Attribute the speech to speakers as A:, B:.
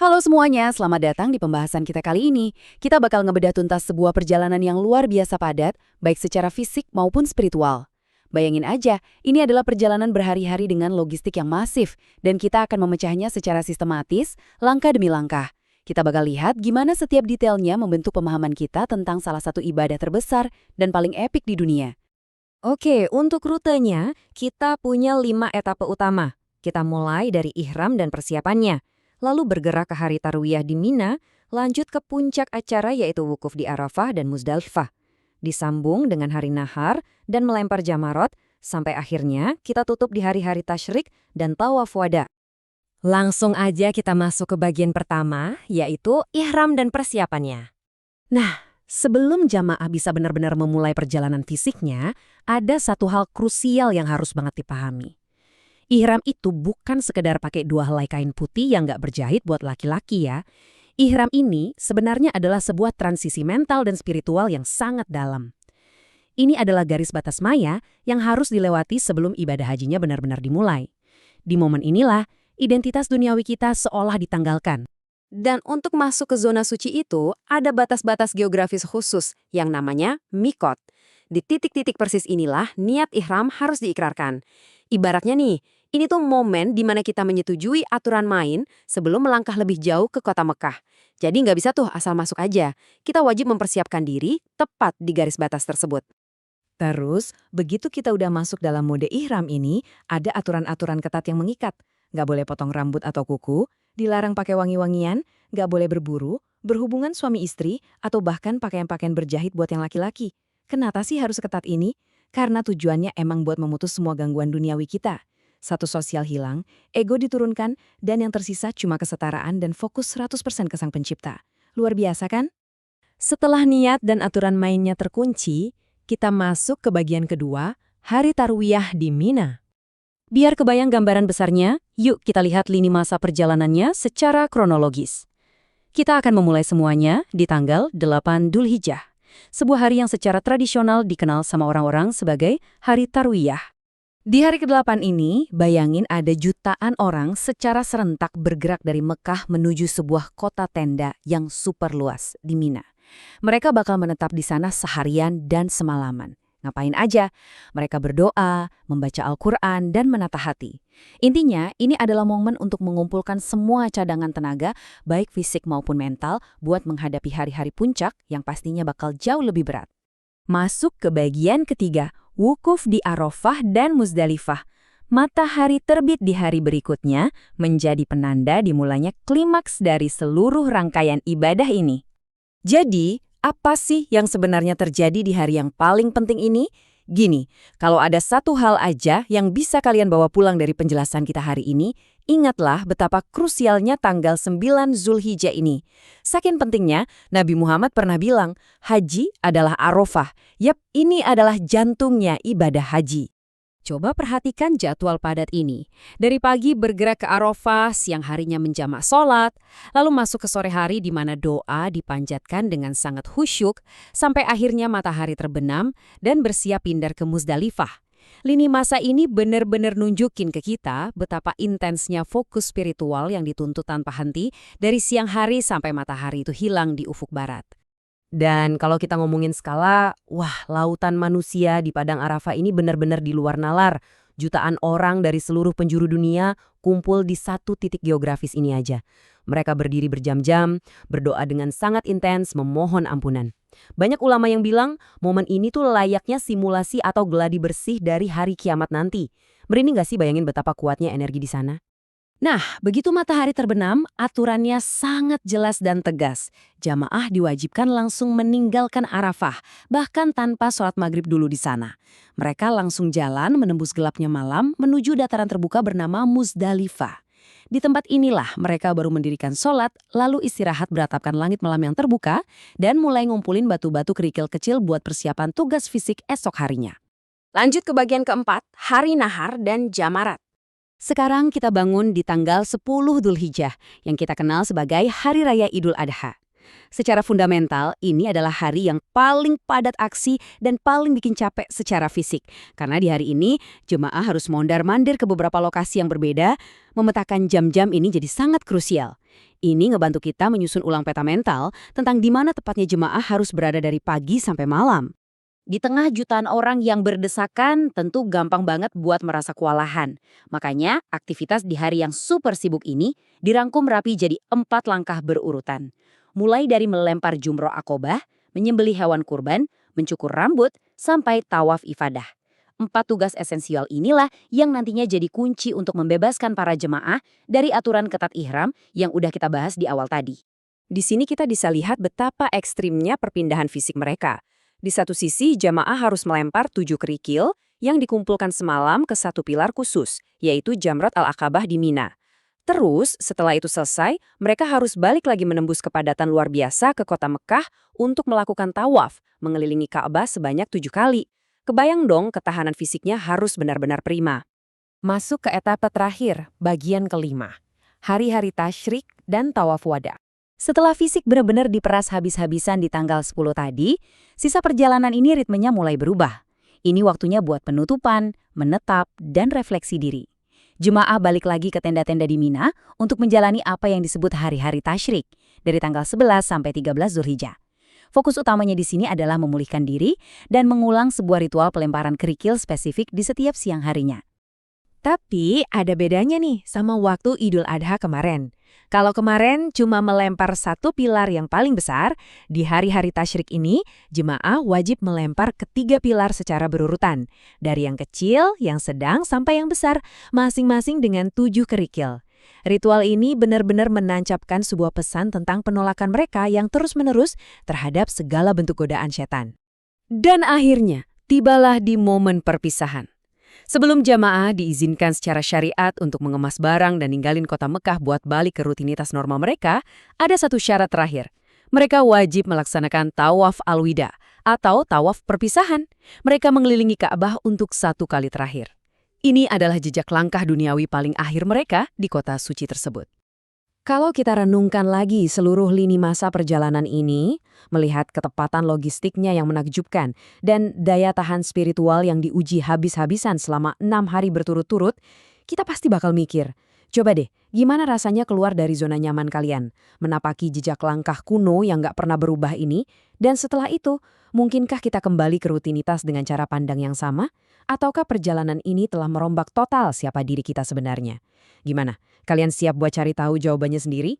A: Halo semuanya, selamat datang di pembahasan kita kali ini. Kita bakal ngebedah tuntas sebuah perjalanan yang luar biasa padat, baik secara fisik maupun spiritual. Bayangin aja, ini adalah perjalanan berhari-hari dengan logistik yang masif, dan kita akan memecahnya secara sistematis, langkah demi langkah. Kita bakal lihat gimana setiap detailnya membentuk pemahaman kita tentang salah satu ibadah terbesar dan paling epik di dunia.
B: Oke, untuk rutenya, kita punya 5 etape utama. Kita mulai dari ihram dan persiapannya, lalu bergerak ke hari Tarwiyah di Mina, lanjut ke puncak acara yaitu wukuf di Arafah dan Muzdalifah. Disambung dengan hari Nahar dan melempar jamarot, sampai akhirnya kita tutup di hari-hari tasyrik dan tawaf wada. Langsung aja kita masuk ke bagian pertama, yaitu ihram dan persiapannya.
A: Sebelum jamaah bisa benar-benar memulai perjalanan fisiknya, ada satu hal krusial yang harus banget dipahami. Ihram itu bukan sekedar pakai 2 helai kain putih yang nggak berjahit buat laki-laki ya. Ihram ini sebenarnya adalah sebuah transisi mental dan spiritual yang sangat dalam. Ini adalah garis batas maya yang harus dilewati sebelum ibadah hajinya benar-benar dimulai. Di momen inilah, identitas duniawi kita seolah ditanggalkan.
B: Dan untuk masuk ke zona suci itu, ada batas-batas geografis khusus yang namanya mikot. Di titik-titik persis inilah niat ihram harus diikrarkan. Ibaratnya nih, ini tuh momen di mana kita menyetujui aturan main sebelum melangkah lebih jauh ke kota Mekah. Jadi nggak bisa tuh asal masuk aja. Kita wajib mempersiapkan diri tepat di garis batas tersebut.
A: Terus, begitu kita udah masuk dalam mode ihram ini, ada aturan-aturan ketat yang mengikat. Nggak boleh potong rambut atau kuku, dilarang pakai wangi-wangian, nggak boleh berburu, berhubungan suami istri, atau bahkan pakaian-pakaian berjahit buat yang laki-laki. Kenapa sih harus ketat ini? Karena tujuannya emang buat memutus semua gangguan duniawi kita. Satu sosial hilang, ego diturunkan, dan yang tersisa cuma kesetaraan dan fokus 100% ke Sang Pencipta. Luar biasa kan?
B: Setelah niat dan aturan mainnya terkunci, kita masuk ke bagian kedua, hari Tarwiyah di Mina. Biar kebayang gambaran besarnya, yuk kita lihat lini masa perjalanannya secara kronologis. Kita akan memulai semuanya di tanggal 8 Dzulhijjah, sebuah hari yang secara tradisional dikenal sama orang-orang sebagai Hari Tarwiyah.
A: Di hari ke-8 ini, bayangin ada jutaan orang secara serentak bergerak dari Mekah menuju sebuah kota tenda yang super luas di Mina. Mereka bakal menetap di sana seharian dan semalaman. Ngapain aja? Mereka berdoa, membaca Al-Quran, dan menata hati. Intinya, ini adalah momen untuk mengumpulkan semua cadangan tenaga, baik fisik maupun mental, buat menghadapi hari-hari puncak yang pastinya bakal jauh lebih berat.
B: Masuk ke bagian ketiga, wukuf di Arafah dan Muzdalifah. Matahari terbit di hari berikutnya menjadi penanda dimulainya klimaks dari seluruh rangkaian ibadah ini.
A: Jadi, apa sih yang sebenarnya terjadi di hari yang paling penting ini? Gini, kalau ada satu hal aja yang bisa kalian bawa pulang dari penjelasan kita hari ini, ingatlah betapa krusialnya tanggal 9 Zulhijjah ini. Saking pentingnya, Nabi Muhammad pernah bilang, haji adalah Arafah. Yap, ini adalah jantungnya ibadah haji. Coba perhatikan jadwal padat ini. Dari pagi bergerak ke Arafah, siang harinya menjamak sholat, lalu masuk ke sore hari di mana doa dipanjatkan dengan sangat khusyuk, sampai akhirnya matahari terbenam dan bersiap pindah ke Muzdalifah. Lini masa ini benar-benar nunjukin ke kita betapa intensnya fokus spiritual yang dituntut tanpa henti dari siang hari sampai matahari itu hilang di ufuk barat.
B: Dan kalau kita ngomongin skala, wah, lautan manusia di Padang Arafah ini benar-benar di luar nalar. Jutaan orang dari seluruh penjuru dunia kumpul di satu titik geografis ini aja. Mereka berdiri berjam-jam, berdoa dengan sangat intens, memohon ampunan. Banyak ulama yang bilang momen ini tuh layaknya simulasi atau gladi bersih dari hari kiamat nanti. Merinding nggak sih bayangin betapa kuatnya energi di sana?
A: Nah, begitu matahari terbenam, aturannya sangat jelas dan tegas. Jamaah diwajibkan langsung meninggalkan Arafah, bahkan tanpa sholat maghrib dulu di sana. Mereka langsung jalan menembus gelapnya malam menuju dataran terbuka bernama Muzdalifah. Di tempat inilah mereka baru mendirikan sholat, lalu istirahat beratapkan langit malam yang terbuka, dan mulai ngumpulin batu-batu kerikil kecil buat persiapan tugas fisik esok harinya.
B: Lanjut ke bagian keempat, hari Nahar dan Jamarat.
A: Sekarang kita bangun di tanggal 10 Dzulhijjah, yang kita kenal sebagai Hari Raya Idul Adha. Secara fundamental, ini adalah hari yang paling padat aksi dan paling bikin capek secara fisik. Karena di hari ini, jemaah harus mondar-mandir ke beberapa lokasi yang berbeda, memetakan jam-jam ini jadi sangat krusial. Ini ngebantu kita menyusun ulang peta mental tentang di mana tepatnya jemaah harus berada dari pagi sampai malam. Di tengah jutaan orang yang berdesakan, tentu gampang banget buat merasa kewalahan. Makanya, aktivitas di hari yang super sibuk ini dirangkum rapi jadi 4 langkah berurutan. Mulai dari melempar jumroh akobah, menyembelih hewan kurban, mencukur rambut, sampai tawaf ifadah. 4 tugas esensial inilah yang nantinya jadi kunci untuk membebaskan para jemaah dari aturan ketat ihram yang udah kita bahas di awal tadi. Di sini kita bisa lihat betapa ekstrimnya perpindahan fisik mereka. Di satu sisi, jamaah harus melempar 7 kerikil yang dikumpulkan semalam ke satu pilar khusus, yaitu Jamrat Al-Aqabah di Mina. Terus, setelah itu selesai, mereka harus balik lagi menembus kepadatan luar biasa ke kota Mekah untuk melakukan tawaf, mengelilingi Ka'bah sebanyak 7 kali. Kebayang dong ketahanan fisiknya harus benar-benar prima.
B: Masuk ke etapa terakhir, bagian kelima. Hari-hari tasyrik dan tawaf wada.
A: Setelah fisik benar-benar diperas habis-habisan di tanggal 10 tadi, sisa perjalanan ini ritmenya mulai berubah. Ini waktunya buat penutupan, menetap, dan refleksi diri. Jemaah balik lagi ke tenda-tenda di Mina untuk menjalani apa yang disebut hari-hari tasyrik, dari tanggal 11 sampai 13 Zulhijjah. Fokus utamanya di sini adalah memulihkan diri dan mengulang sebuah ritual pelemparan kerikil spesifik di setiap siang harinya.
B: Tapi ada bedanya nih sama waktu Idul Adha kemarin. Kalau kemarin cuma melempar satu pilar yang paling besar, di hari-hari tasyrik ini, jemaah wajib melempar ketiga pilar secara berurutan. Dari yang kecil, yang sedang, sampai yang besar, masing-masing dengan 7 kerikil. Ritual ini benar-benar menancapkan sebuah pesan tentang penolakan mereka yang terus-menerus terhadap segala bentuk godaan setan.
A: Dan akhirnya, tibalah di momen perpisahan. Sebelum jamaah diizinkan secara syariat untuk mengemas barang dan ninggalin kota Mekah buat balik ke rutinitas normal mereka, ada satu syarat terakhir. Mereka wajib melaksanakan tawaf al-wida atau tawaf perpisahan. Mereka mengelilingi Ka'bah untuk 1 kali terakhir. Ini adalah jejak langkah duniawi paling akhir mereka di kota suci tersebut.
B: Kalau kita renungkan lagi seluruh lini masa perjalanan ini, melihat ketepatan logistiknya yang menakjubkan dan daya tahan spiritual yang diuji habis-habisan selama 6 hari berturut-turut, kita pasti bakal mikir, coba deh, gimana rasanya keluar dari zona nyaman kalian, menapaki jejak langkah kuno yang nggak pernah berubah ini, dan setelah itu, mungkinkah kita kembali ke rutinitas dengan cara pandang yang sama? Ataukah perjalanan ini telah merombak total siapa diri kita sebenarnya? Gimana? Kalian siap buat cari tahu jawabannya sendiri?